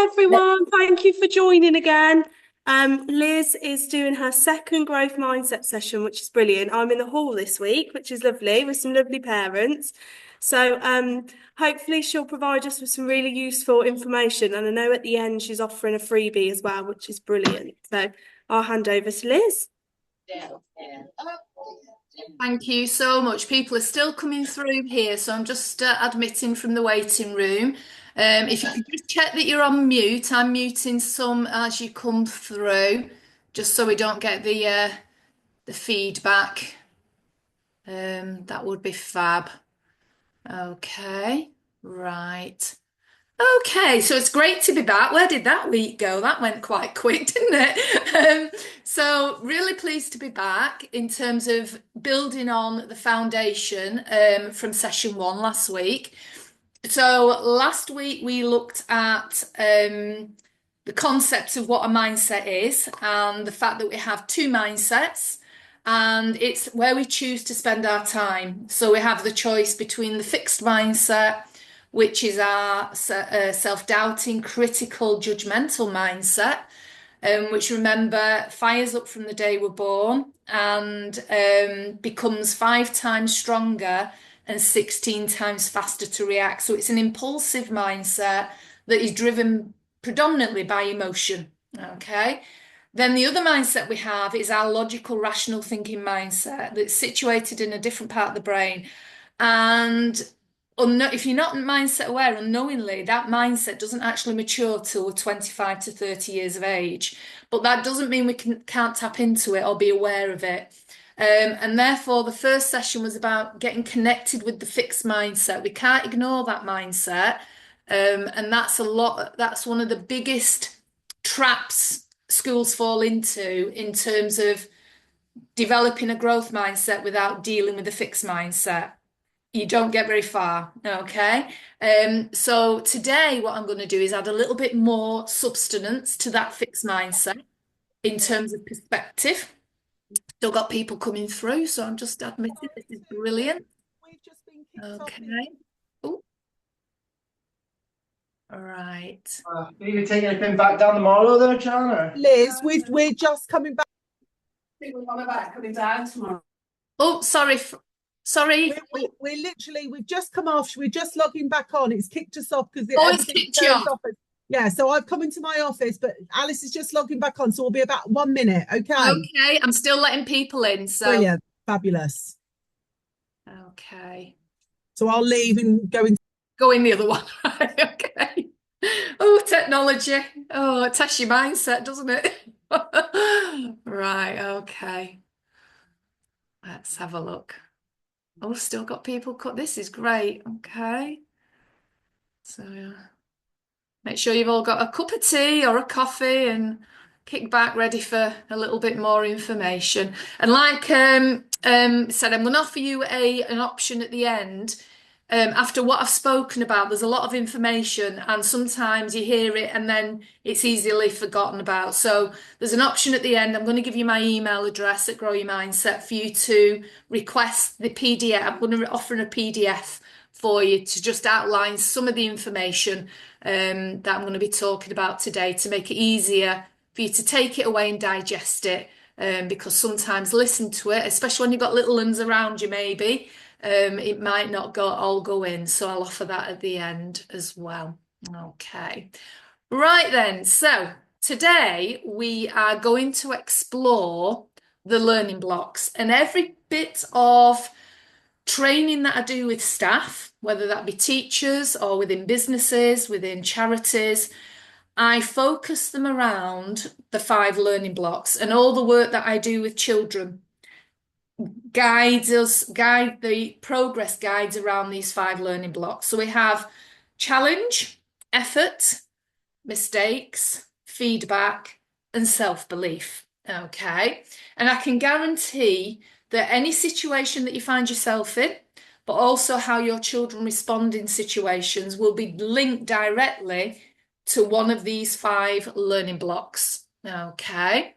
everyone. Thank you for joining again. Liz is doing her second growth mindset session, which is brilliant. I'm in the hall this week, which is lovely, with some lovely parents. So hopefully she'll provide us with some really useful information. And I know at the end she's offering a freebie as well, which is brilliant. So I'll hand over to Liz. Thank you so much. People are still coming through here, so I'm just admitting from the waiting room. If you could just check that you're on mute, I'm muting some as you come through, just so we don't get the feedback. That would be fab. Okay, right. Okay, so it's great to be back. Where did that week go? That went quite quick, didn't it? So really pleased to be back in terms of building on the foundation from session one last week. So last week we looked at the concept of what a mindset is and the fact that we have two mindsets and it's where we choose to spend our time. So we have the choice between the fixed mindset, which is our self-doubting, critical, judgmental mindset, which remember fires up from the day we're born and becomes 5 times stronger and 16 times faster to react. So it's an impulsive mindset that is driven predominantly by emotion. Okay. Then the other mindset we have is our logical, rational thinking mindset that's situated in a different part of the brain. And if you're not mindset aware, unknowingly, that mindset doesn't actually mature till we're 25 to 30 years of age. But that doesn't mean we can't tap into it or be aware of it. And therefore, the first session was about getting connected with the fixed mindset. We can't ignore that mindset. And that's one of the biggest traps schools fall into in terms of developing a growth mindset without dealing with a fixed mindset. You don't get very far, okay? So today what I'm going to do is add a little bit more substance to that fixed mindset in terms of perspective. Still got people coming through, so I'm just admitting this is brilliant. Okay. Oh. All right. Are you taking anything back down the model there, John? Or? Liz, we're just coming back. I think we're on about coming down tomorrow. Oh, sorry. Sorry. We're literally, we've just come off, we're just logging back on. It's kicked us off because it's kicked you off. Yeah, so I've come into my office, but Alice is just logging back on, so we'll be about 1 minute, okay? Okay, I'm still letting people in, so. Brilliant, fabulous. Okay. So I'll leave and go in the other one. Okay. Oh, technology. Oh, it tests your mindset, doesn't it? Right, okay. Let's have a look. Oh, still got people cut. This is great. Okay. So make sure you've all got a cup of tea or a coffee and kick back ready for a little bit more information. And like said, I'm going to offer you an option at the end. After what I've spoken about, there's a lot of information and sometimes you hear it and then it's easily forgotten about. So there's an option at the end. I'm going to give you my email address at Grow Your Mindset for you to request the PDF. I'm going to offer a PDF for you to just outline some of the information that I'm going to be talking about today to make it easier for you to take it away and digest it. Because sometimes listen to it, especially when you've got little ones around you maybe, it might not all go in, so I'll offer that at the end as well. Okay, right then, so today we are going to explore the learning blocks and every bit of training that I do with staff, whether that be teachers or within businesses, within charities. I focus them around the 5 learning blocks and all the work that I do with children guide the progress guides around these 5 learning blocks. So we have challenge, effort, mistakes, feedback, and self-belief. Okay. And I can guarantee that any situation that you find yourself in, but also how your children respond in situations will be linked directly to one of these 5 learning blocks. Okay.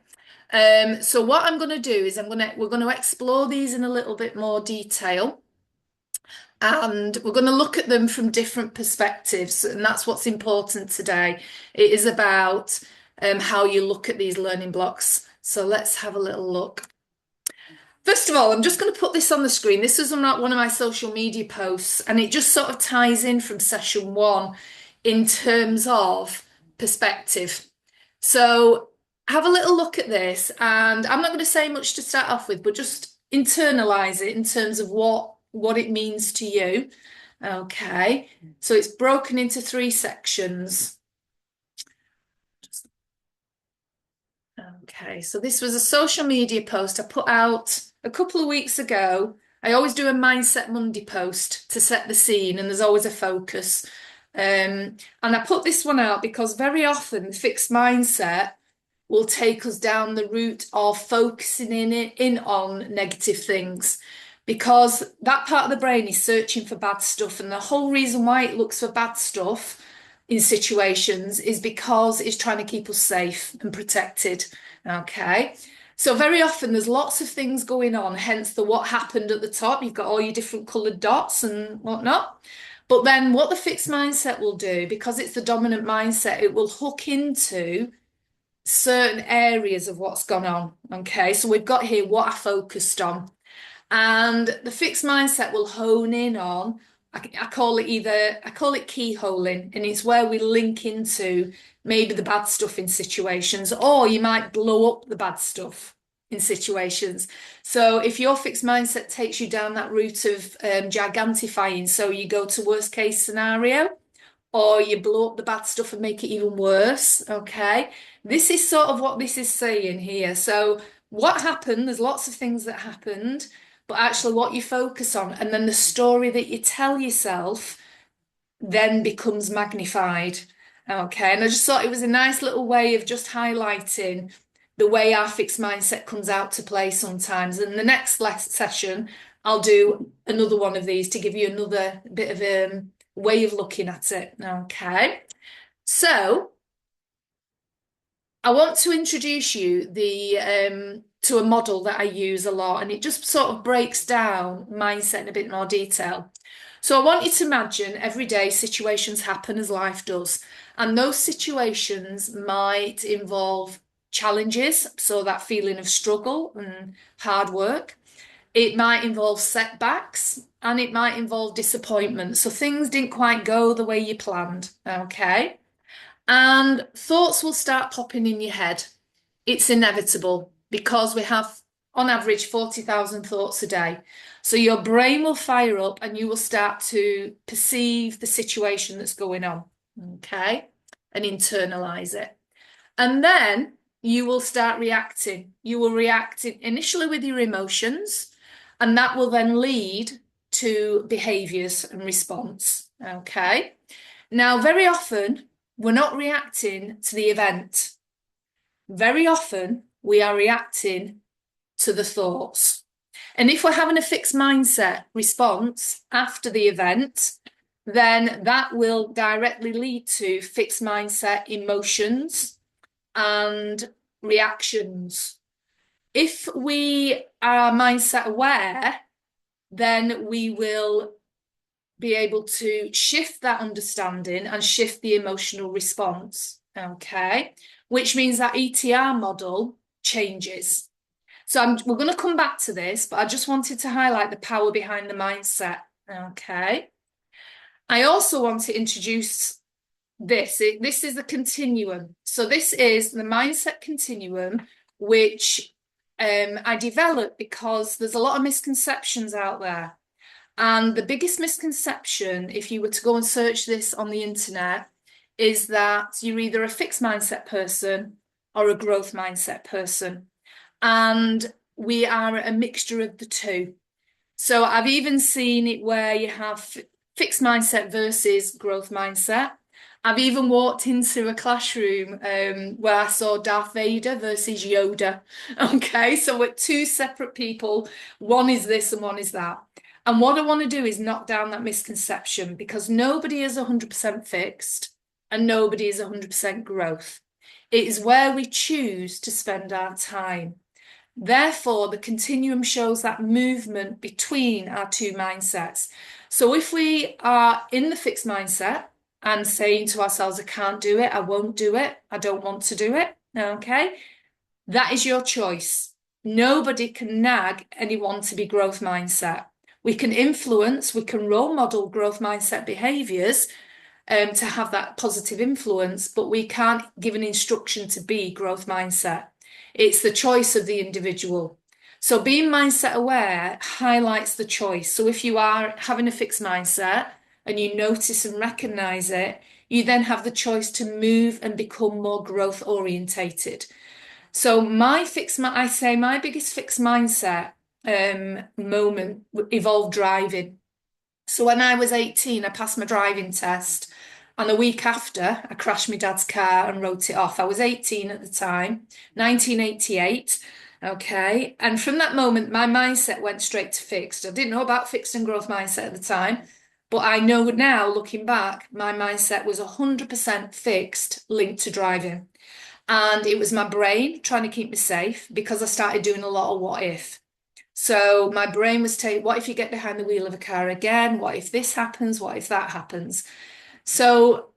So what I'm going to do is we're going to explore these in a little bit more detail. And we're going to look at them from different perspectives, and that's what's important today. It is about how you look at these learning blocks. So let's have a little look. First of all, I'm just going to put this on the screen. This is one of my social media posts, and it just sort of ties in from session 1 in terms of perspective. So have a little look at this, and I'm not going to say much to start off with, but just internalize it in terms of what it means to you. Okay, so it's broken into 3 sections. Okay, so this was a social media post I put out a couple of weeks ago. I always do a Mindset Monday post to set the scene, and there's always a focus. And I put this one out because very often fixed mindset will take us down the route of focusing in on negative things, because that part of the brain is searching for bad stuff, and the whole reason why it looks for bad stuff in situations is because it's trying to keep us safe and protected. Okay, so very often there's lots of things going on, hence the what happened at the top. You've got all your different coloured dots and whatnot. But then what the fixed mindset will do, because it's the dominant mindset, it will hook into certain areas of what's gone on. Okay, so we've got here what I focused on. And the fixed mindset will hone in on, I call it keyholing, and it's where we link into maybe the bad stuff in situations, or you might blow up the bad stuff in situations. So if your fixed mindset takes you down that route of gigantifying, so you go to worst case scenario, or you blow up the bad stuff and make it even worse, okay? This is sort of what this is saying here. So what happened, there's lots of things that happened, but actually what you focus on, and then the story that you tell yourself then becomes magnified, okay? And I just thought it was a nice little way of just highlighting the way our fixed mindset comes out to play sometimes. And the next session, I'll do another one of these to give you another bit of a way of looking at it, okay? So I want to introduce you to a model that I use a lot, and it just sort of breaks down mindset in a bit more detail. So I want you to imagine every day situations happen as life does, and those situations might involve challenges, so that feeling of struggle and hard work. It might involve setbacks, and it might involve disappointment. So things didn't quite go the way you planned, okay? And thoughts will start popping in your head. It's inevitable, because we have, on average, 40,000 thoughts a day. So your brain will fire up and you will start to perceive the situation that's going on, okay? And internalize it. And then you will start reacting. You will react initially with your emotions, and that will then lead to behaviours and response, okay? Now, very often, we're not reacting to the event. Very often, we are reacting to the thoughts. And if we're having a fixed mindset response after the event, then that will directly lead to fixed mindset emotions and reactions. If we are mindset aware, then we will be able to shift that understanding and shift the emotional response, okay? Which means that ETR model changes. So we're going to come back to this, but I just wanted to highlight the power behind the mindset, okay? I also want to introduce this. This is the continuum. So this is the mindset continuum, which I developed because there's a lot of misconceptions out there. And the biggest misconception, if you were to go and search this on the internet, is that you're either a fixed mindset person or a growth mindset person. And we are a mixture of the two. So I've even seen it where you have fixed mindset versus growth mindset. I've even walked into a classroom where I saw Darth Vader versus Yoda. Okay, so we're 2 separate people. One is this and one is that. And what I want to do is knock down that misconception, because nobody is 100% fixed and nobody is 100% growth. It is where we choose to spend our time. Therefore, the continuum shows that movement between our 2 mindsets. So if we are in the fixed mindset and saying to ourselves, I can't do it, I won't do it, I don't want to do it, okay, that is your choice. Nobody can nag anyone to be growth mindset. We can influence, we can role model growth mindset behaviors to have that positive influence, but we can't give an instruction to be growth mindset. It's the choice of the individual. So being mindset aware highlights the choice. So if you are having a fixed mindset and you notice and recognize it, you then have the choice to move and become more growth orientated. So my biggest fixed mindset moment evolved driving. So when I was 18, I passed my driving test. And the week after, I crashed my dad's car and wrote it off. I was 18 at the time, 1988. Okay. And from that moment, my mindset went straight to fixed. I didn't know about fixed and growth mindset at the time, but I know now, looking back, my mindset was 100% fixed, linked to driving. And it was my brain trying to keep me safe because I started doing a lot of what if. So my brain was saying, what if you get behind the wheel of a car again? What if this happens? What if that happens? So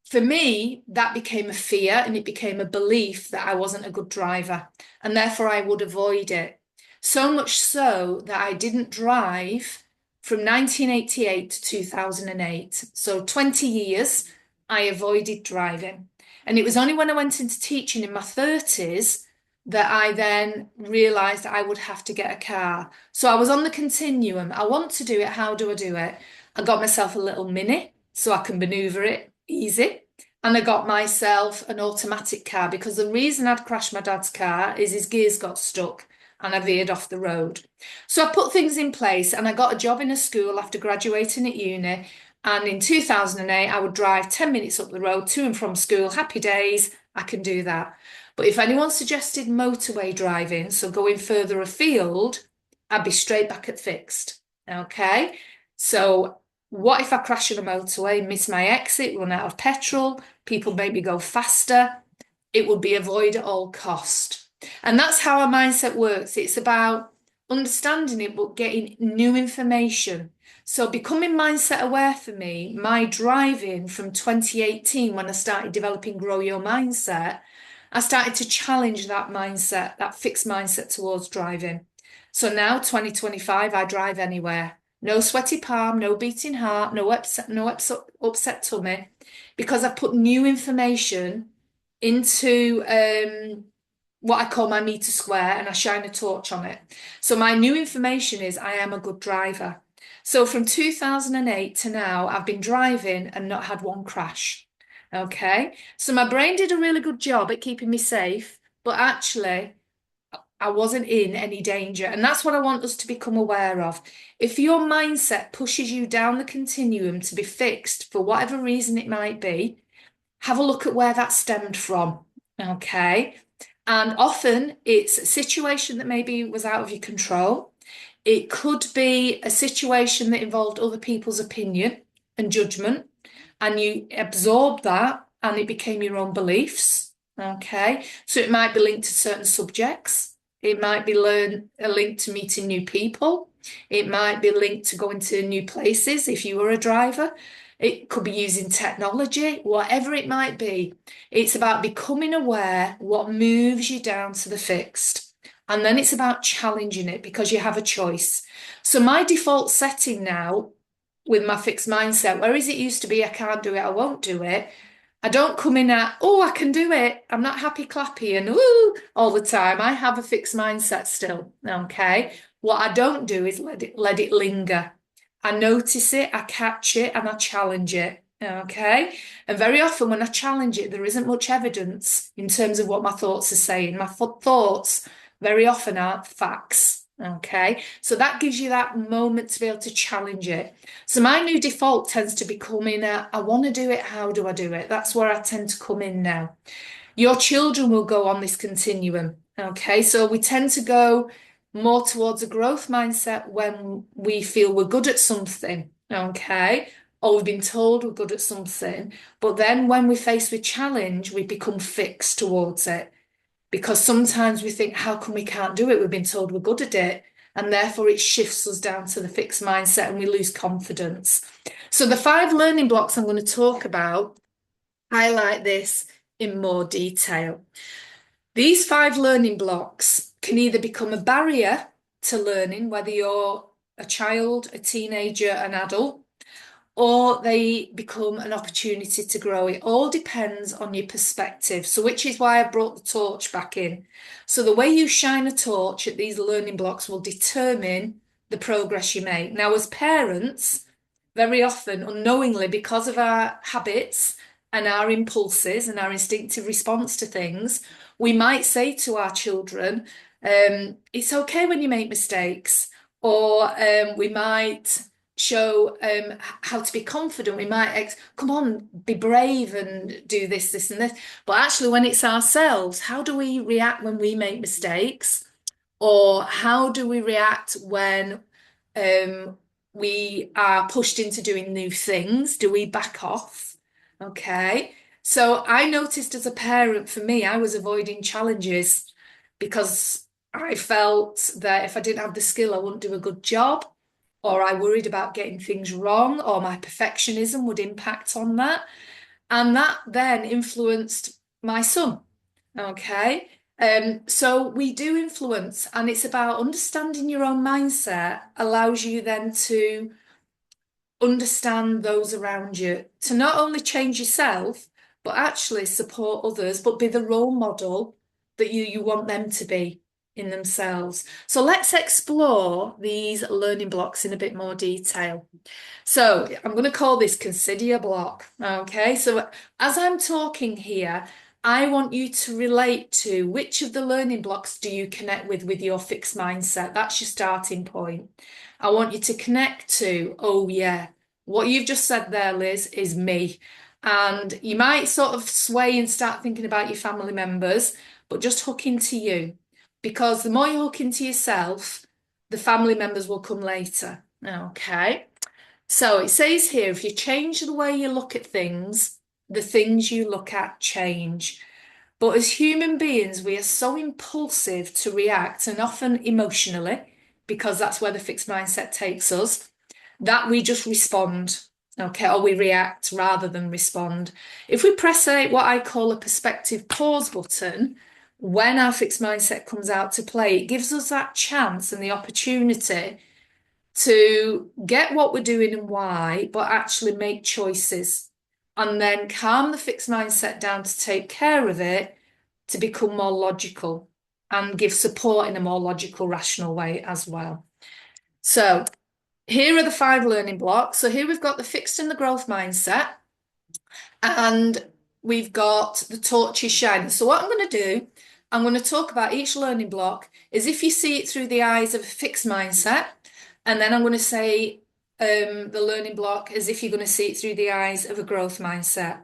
for me, that became a fear and it became a belief that I wasn't a good driver and therefore I would avoid it. So much so that I didn't drive from 1988 to 2008. So 20 years, I avoided driving. And it was only when I went into teaching in my 30s that I then realised that I would have to get a car. So I was on the continuum. I want to do it. How do I do it? I got myself a little Mini so I can manoeuvre it easy. And I got myself an automatic car because the reason I'd crashed my dad's car is his gears got stuck and I veered off the road. So I put things in place and I got a job in a school after graduating at uni. And in 2008, I would drive 10 minutes up the road to and from school. Happy days, I can do that. But if anyone suggested motorway driving, so going further afield, I'd be straight back at fixed. Okay, so what if I crash on a motorway, miss my exit, run out of petrol, people maybe go faster? It would be avoid at all cost. And that's how our mindset works. It's about understanding it, but getting new information. So becoming mindset aware for me, my driving from 2018, when I started developing Grow Your Mindset, I started to challenge that mindset, that fixed mindset towards driving. So now 2025, I drive anywhere. No sweaty palm, no beating heart, no upset tummy, because I've put new information into what I call my meter square and I shine a torch on it. So my new information is I am a good driver. So from 2008 to now, I've been driving and not had one crash. Okay, so my brain did a really good job at keeping me safe, but actually I wasn't in any danger. And that's what I want us to become aware of. If your mindset pushes you down the continuum to be fixed for whatever reason it might be, have a look at where that stemmed from. Okay, and often it's a situation that maybe was out of your control. It could be a situation that involved other people's opinion and judgment, and you absorbed that and it became your own beliefs. Okay, so it might be linked to certain subjects. It might be linked to meeting new people. It might be linked to going to new places if you were a driver. It could be using technology, whatever it might be. It's about becoming aware what moves you down to the fixed. And then it's about challenging it because you have a choice. So my default setting now with my fixed mindset, whereas it used to be I can't do it, I won't do it, I don't come in at, oh, I can do it. I'm not happy clappy and ooh all the time. I have a fixed mindset still, okay? What I don't do is let it linger. I notice it, I catch it, and I challenge it, okay? And very often when I challenge it, there isn't much evidence in terms of what my thoughts are saying. My thoughts very often aren't facts. Okay, so that gives you that moment to be able to challenge it. So my new default tends to be coming at, I want to do it, how do I do it? That's where I tend to come in now. Your children will go on this continuum. Okay, so we tend to go more towards a growth mindset when we feel we're good at something. Okay, or we've been told we're good at something, but then when we're faced with challenge, we become fixed towards it. Because sometimes we think, how come we can't do it? We've been told we're good at it. and therefore it shifts us down to the fixed mindset and we lose confidence. So the 5 learning blocks I'm going to talk about highlight this in more detail. These 5 learning blocks can either become a barrier to learning, whether you're a child, a teenager, an adult, or they become an opportunity to grow. It all depends on your perspective. So which is why I brought the torch back in. So the way you shine a torch at these learning blocks will determine the progress you make. Now, as parents, very often, unknowingly, because of our habits and our impulses and our instinctive response to things, we might say to our children, it's okay when you make mistakes, or we might show how to be confident. We might, come on, be brave and do this, this and this. But actually, when it's ourselves, how do we react when we make mistakes? Or how do we react when we are pushed into doing new things? Do we back off? Okay. So I noticed as a parent, for me, I was avoiding challenges because I felt that if I didn't have the skill, I wouldn't do a good job, or I worried about getting things wrong, or my perfectionism would impact on that. And that then influenced my son. Okay. So we do influence, and it's about understanding your own mindset allows you then to understand those around you, to not only change yourself, but actually support others, but be the role model that you want them to be in themselves. So let's explore these learning blocks in a bit more detail. So I'm going to call this Consider Your Block. Okay, so as I'm talking here, I want you to relate to which of the learning blocks do you connect with your fixed mindset. That's your starting point. I want you to connect to, oh yeah, what you've just said there, Liz, is me. And you might sort of sway and start thinking about your family members, but just hook into you. Because the more you hook into yourself, the family members will come later. Okay. So it says here, if you change the way you look at things, the things you look at change. But as human beings, we are so impulsive to react, and often emotionally, because that's where the fixed mindset takes us, that we just respond, okay, or we react rather than respond. If we press what I call a perspective pause button, when our fixed mindset comes out to play, it gives us that chance and the opportunity to get what we're doing and why, but actually make choices, and then calm the fixed mindset down to take care of it, to become more logical and give support in a more logical, rational way as well. So here are the 5 learning blocks. So here we've got the fixed and the growth mindset, and we've got the torches shining. So what I'm going to do, I'm going to talk about each learning block as if you see it through the eyes of a fixed mindset, and then I'm going to say the learning block as if you're going to see it through the eyes of a growth mindset.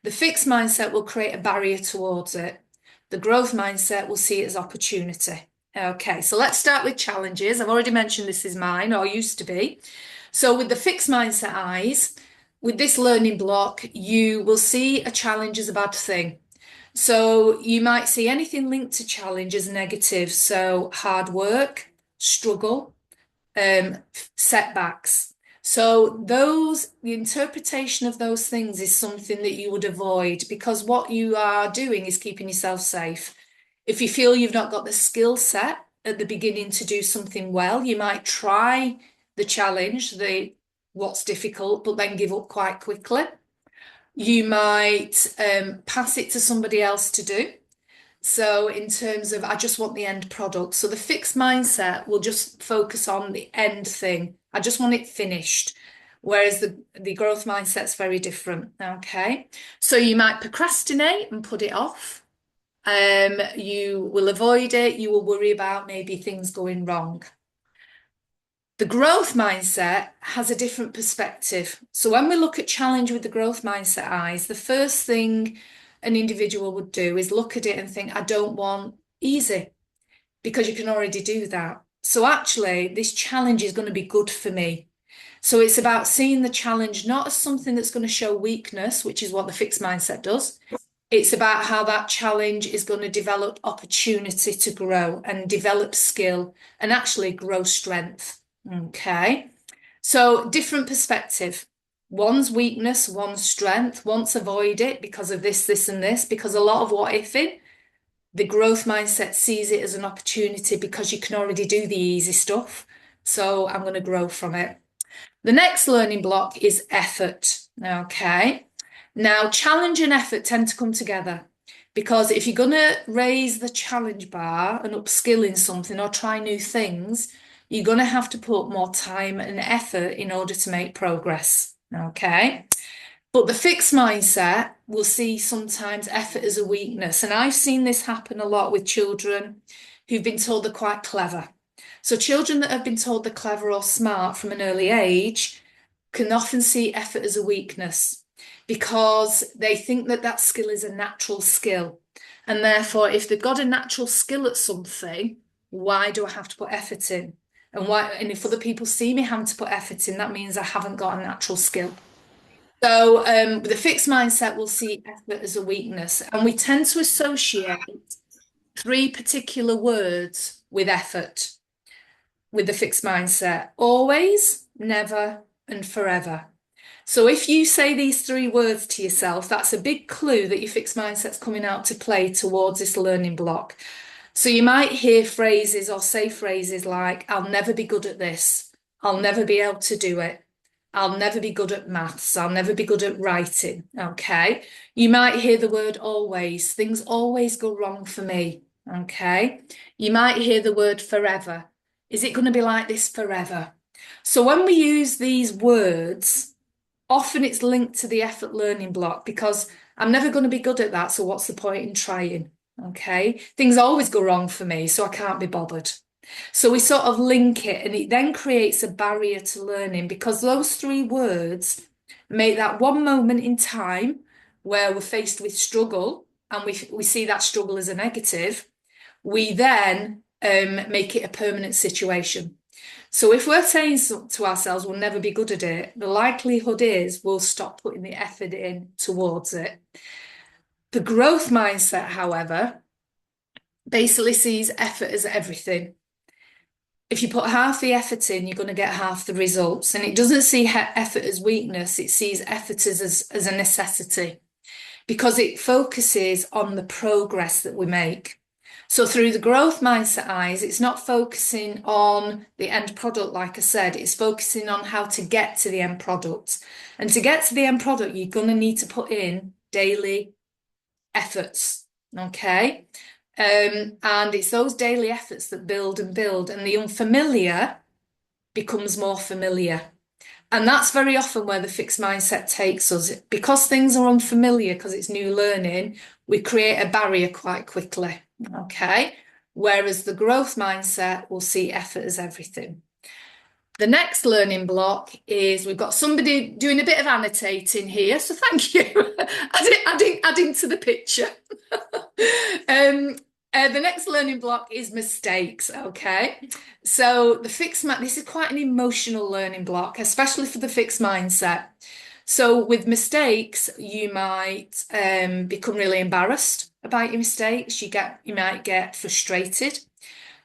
The fixed mindset will create a barrier towards it. The growth mindset will see it as opportunity. Okay, so let's start with challenges. I've already mentioned this is mine, or used to be. So with the fixed mindset eyes, with this learning block, you will see a challenge as a bad thing. So you might see anything linked to challenge as negative. So hard work, struggle, setbacks. So the interpretation of those things is something that you would avoid, because what you are doing is keeping yourself safe. If you feel you've not got the skill set at the beginning to do something well, you might try the challenge, what's difficult, but then give up quite quickly. You might pass it to somebody else to do. So in terms of, I just want the end product. So the fixed mindset will just focus on the end thing. I just want it finished. Whereas the growth mindset's very different. Okay. So you might procrastinate and put it off. You will avoid it. You will worry about maybe things going wrong. The growth mindset has a different perspective. So when we look at challenge with the growth mindset eyes, the first thing an individual would do is look at it and think, I don't want easy, because you can already do that. So actually, this challenge is going to be good for me. So it's about seeing the challenge not as something that's going to show weakness, which is what the fixed mindset does, It's about how that challenge is going to develop opportunity to grow and develop skill and actually grow strength. Okay. So different perspective. One's weakness, one's strength. One's avoid it because of this, this, and this, because a lot of what ifing, the growth mindset sees it as an opportunity because you can already do the easy stuff. So I'm going to grow from it. The next learning block is effort. Okay. Now, challenge and effort tend to come together because if you're going to raise the challenge bar and upskill in something or try new things, you're going to have to put more time and effort in order to make progress. Okay. But the fixed mindset will see sometimes effort as a weakness. And I've seen this happen a lot with children who've been told they're quite clever. So children that have been told they're clever or smart from an early age can often see effort as a weakness because they think that that skill is a natural skill. And therefore, if they've got a natural skill at something, why do I have to put effort in? And if other people see me having to put effort in, that means I haven't got a natural skill. So the fixed mindset will see effort as a weakness, and we tend to associate 3 particular words with effort with the fixed mindset: always, never, and forever. So if you say these 3 words to yourself, that's a big clue that your fixed mindset's coming out to play towards this learning block. So you might hear phrases or say phrases like, I'll never be good at this. I'll never be able to do it. I'll never be good at maths. I'll never be good at writing. Okay. You might hear the word always. Things always go wrong for me. Okay. You might hear the word forever. Is it going to be like this forever? So when we use these words, often it's linked to the effort learning block because I'm never going to be good at that. So what's the point in trying? Okay. Things always go wrong for me, so I can't be bothered. So we sort of link it, and it then creates a barrier to learning because those 3 words make that one moment in time where we're faced with struggle and we see that struggle as a negative. We then make it a permanent situation. So if we're saying to ourselves, we'll never be good at it, the likelihood is we'll stop putting the effort in towards it. The growth mindset, however, basically sees effort as everything. If you put half the effort in, you're going to get half the results. And it doesn't see effort as weakness, it sees effort as a necessity because it focuses on the progress that we make. So through the growth mindset eyes, it's not focusing on the end product, like I said, it's focusing on how to get to the end product. And to get to the end product, you're going to need to put in daily efforts, okay? And it's those daily efforts that build and build, and the unfamiliar becomes more familiar. And that's very often where the fixed mindset takes us. Because things are unfamiliar, because it's new learning, we create a barrier quite quickly, okay? Whereas the growth mindset will see effort as everything. The next learning block is we've got somebody doing a bit of annotating here, so thank you. adding to the picture. The next learning block is mistakes, okay? So the this is quite an emotional learning block, especially for the fixed mindset. So with mistakes, you might become really embarrassed about your mistakes. You might get frustrated.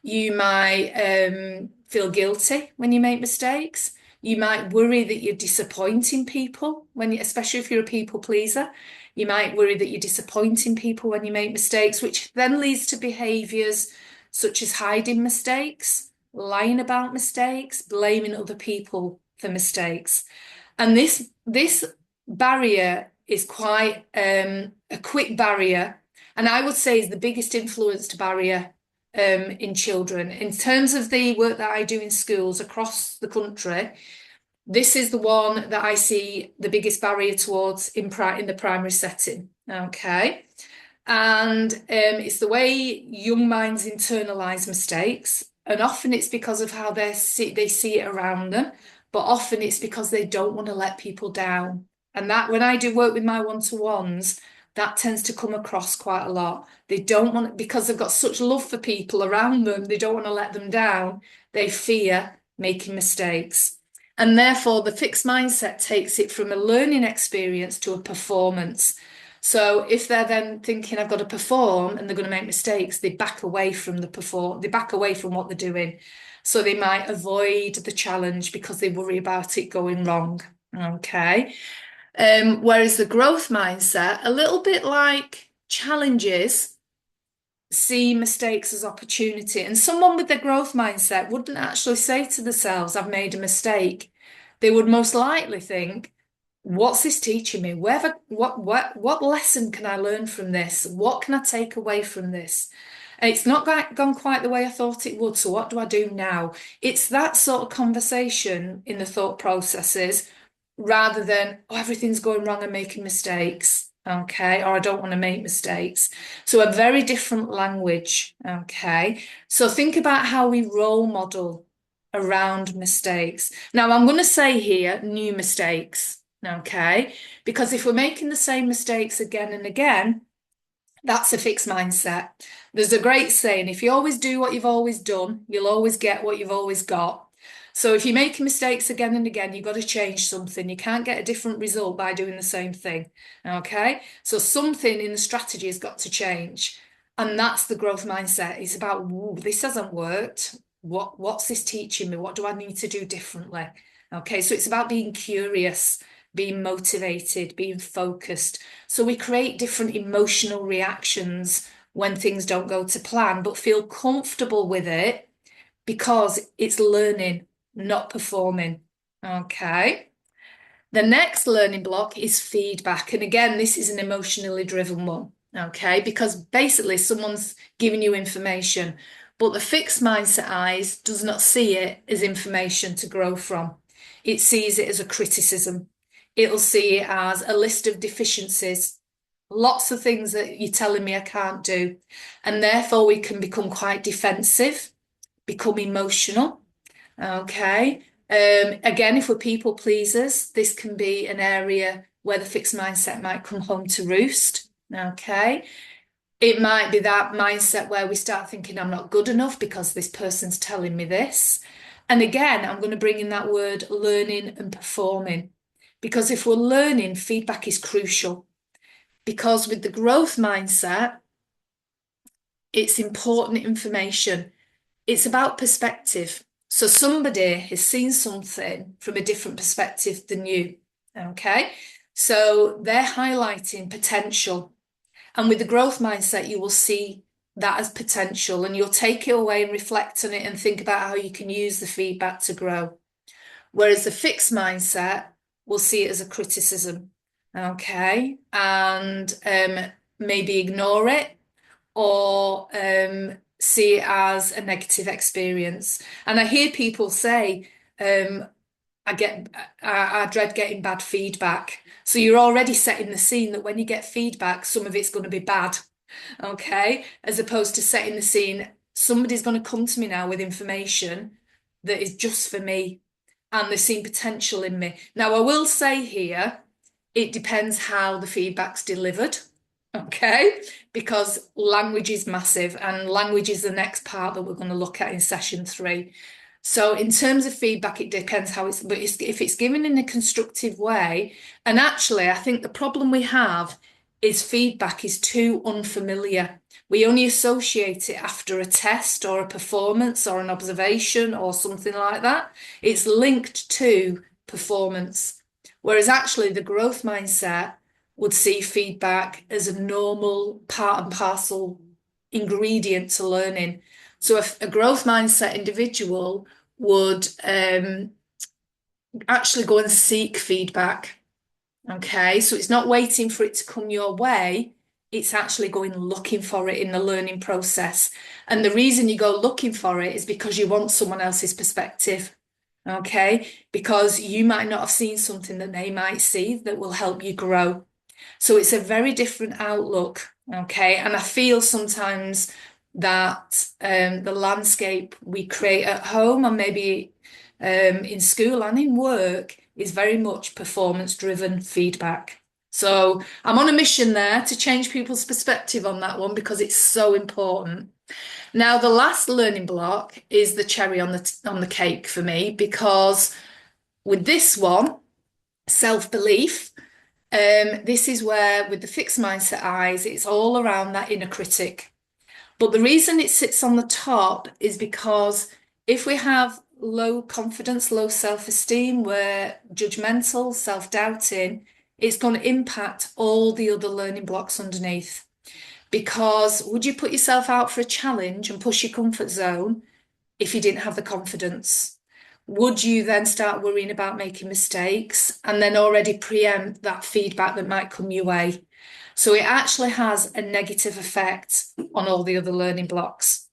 You might feel guilty when you make mistakes. You might worry that you're disappointing people, especially if you're a people pleaser. You might worry that you're disappointing people when you make mistakes, which then leads to behaviours such as hiding mistakes, lying about mistakes, blaming other people for mistakes. And this barrier is quite a quick barrier, and I would say is the biggest influenced barrier in children. In terms of the work that I do in schools across the country, this is the one that I see the biggest barrier towards in the primary setting, okay? And it's the way young minds internalise mistakes, and often it's because of how they see it around them, but often it's because they don't want to let people down. And that when I do work with my one-to-ones, that tends to come across quite a lot. They don't want, because they've got such love for people around them, they don't want to let them down. They fear making mistakes. And therefore, the fixed mindset takes it from a learning experience to a performance. So if they're then thinking I've got to perform and they're going to make mistakes, they back away from they back away from what they're doing. So they might avoid the challenge because they worry about it going wrong. Okay. Whereas the growth mindset, a little bit like challenges, see mistakes as opportunity. And someone with the growth mindset wouldn't actually say to themselves, I've made a mistake. They would most likely think, what's this teaching me? What lesson can I learn from this? What can I take away from this? And it's not gone quite the way I thought it would. So what do I do now? It's that sort of conversation in the thought processes rather than, oh, everything's going wrong, I'm making mistakes. Okay, or I don't want to make mistakes. So a very different language. Okay, so think about how we role model around mistakes. Now, I'm going to say here, new mistakes. Okay, because if we're making the same mistakes again and again, that's a fixed mindset. There's a great saying, if you always do what you've always done, you'll always get what you've always got. So if you're making mistakes again and again, you've got to change something. You can't get a different result by doing the same thing. Okay, so something in the strategy has got to change. And that's the growth mindset. It's about, this hasn't worked. What's this teaching me? What do I need to do differently? Okay, so it's about being curious, being motivated, being focused. So we create different emotional reactions when things don't go to plan, but feel comfortable with it because it's learning, not performing. Okay. The next learning block is feedback. And again, this is an emotionally driven one. Okay, because basically someone's giving you information, but the fixed mindset eyes does not see it as information to grow from. It sees it as a criticism. It'll see it as a list of deficiencies, lots of things that you're telling me I can't do. And therefore we can become quite defensive, become emotional. Okay. Again, if we're people pleasers, this can be an area where the fixed mindset might come home to roost. Okay. It might be that mindset where we start thinking I'm not good enough because this person's telling me this. And again, I'm going to bring in that word learning and performing, because if we're learning, feedback is crucial. Because with the growth mindset, it's important information. It's about perspective. So somebody has seen something from a different perspective than you. Okay. So they're highlighting potential. And with the growth mindset, you will see that as potential and you'll take it away and reflect on it and think about how you can use the feedback to grow. Whereas the fixed mindset will see it as a criticism. Okay. And maybe ignore it or see it as a negative experience. And I hear people say, I dread getting bad feedback. So you're already setting the scene that when you get feedback, some of it's going to be bad. Okay. As opposed to setting the scene, somebody's going to come to me now with information that is just for me and they've seen potential in me. Now, I will say here, it depends how the feedback's delivered. Okay, because language is massive and language is the next part that we're going to look at in session 3. So in terms of feedback, it depends how but if it's given in a constructive way, and actually I think the problem we have is feedback is too unfamiliar. We only associate it after a test or a performance or an observation or something like that. It's linked to performance, whereas actually the growth mindset would see feedback as a normal part and parcel ingredient to learning. So if a growth mindset individual would actually go and seek feedback. Okay, so it's not waiting for it to come your way. It's actually going looking for it in the learning process. And the reason you go looking for it is because you want someone else's perspective. Okay, because you might not have seen something that they might see that will help you grow. So it's a very different outlook, okay? And I feel sometimes that the landscape we create at home and maybe in school and in work is very much performance-driven feedback. So I'm on a mission there to change people's perspective on that one because it's so important. Now, the last learning block is the cherry on the cake for me, because with this one, self-belief, This is where, with the fixed mindset eyes, it's all around that inner critic. But the reason it sits on the top is because if we have low confidence, low self-esteem, we're judgmental, self-doubting, it's going to impact all the other learning blocks underneath. Because would you put yourself out for a challenge and push your comfort zone if you didn't have the confidence? Would you then start worrying about making mistakes and then already preempt that feedback that might come your way? So it actually has a negative effect on all the other learning blocks.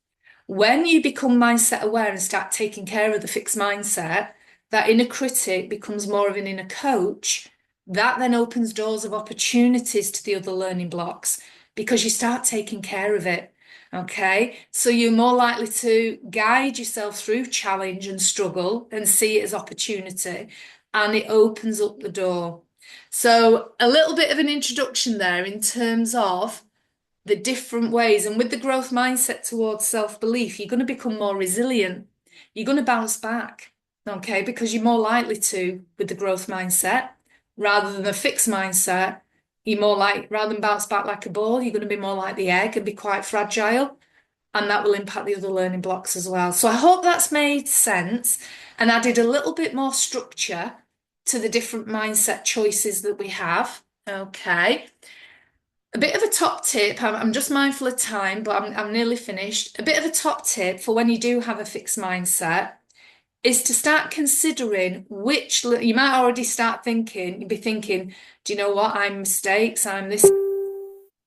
When you become mindset aware and start taking care of the fixed mindset, that inner critic becomes more of an inner coach. That then opens doors of opportunities to the other learning blocks because you start taking care of it. Okay, so you're more likely to guide yourself through challenge and struggle and see it as opportunity, and it opens up the door. So a little bit of an introduction there in terms of the different ways, and with the growth mindset towards self-belief, you're going to become more resilient. You're going to bounce back, okay, because you're more likely to with the growth mindset rather than a fixed mindset. You're more like, rather than bounce back like a ball, you're going to be more like the egg and be quite fragile. And that will impact the other learning blocks as well. So I hope that's made sense and added a little bit more structure to the different mindset choices that we have. Okay. A bit of a top tip, I'm just mindful of time, but I'm nearly finished. A bit of a top tip for when you do have a fixed mindset is to start considering which, you might already start thinking, you'd be thinking, do you know what, I'm mistakes, I'm this.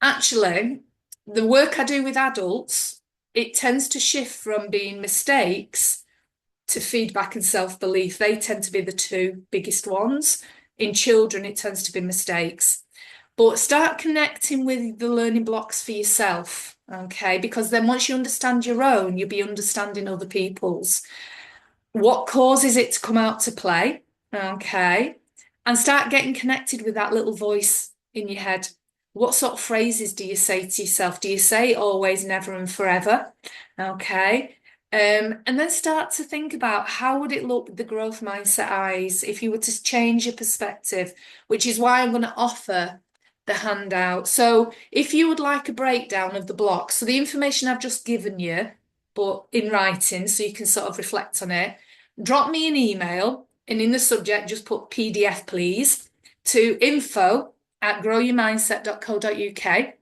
Actually, the work I do with adults, it tends to shift from being mistakes to feedback and self-belief. They tend to be the two biggest ones. In children, it tends to be mistakes. But start connecting with the learning blocks for yourself, okay? Because then once you understand your own, you'll be understanding other people's. What causes it to come out to play, okay? And start getting connected with that little voice in your head. What sort of phrases do you say to yourself? Do you say always, never, and forever? Okay. And then start to think about how would it look with the growth mindset eyes if you were to change your perspective, which is why I'm going to offer the handout. So if you would like a breakdown of the blocks, so the information I've just given you, but in writing, so you can sort of reflect on it, drop me an email and in the subject, just put PDF, please, to info@growyourmindset.co.uk.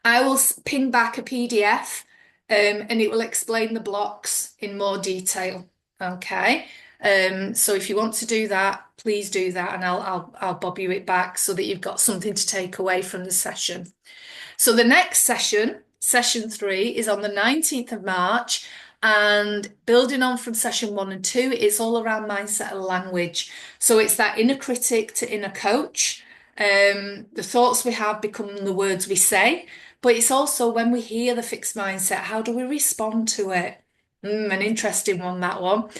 I will ping back a PDF and it will explain the blocks in more detail. Okay. So if you want to do that, please do that, and I'll bob you it back so that you've got something to take away from the session. So the next session, session 3, is on the 19th of March. And building on from session 1 and 2, it's all around mindset and language. So it's that inner critic to inner coach. The thoughts we have become the words we say, but it's also when we hear the fixed mindset, how do we respond to it? An interesting one, that one.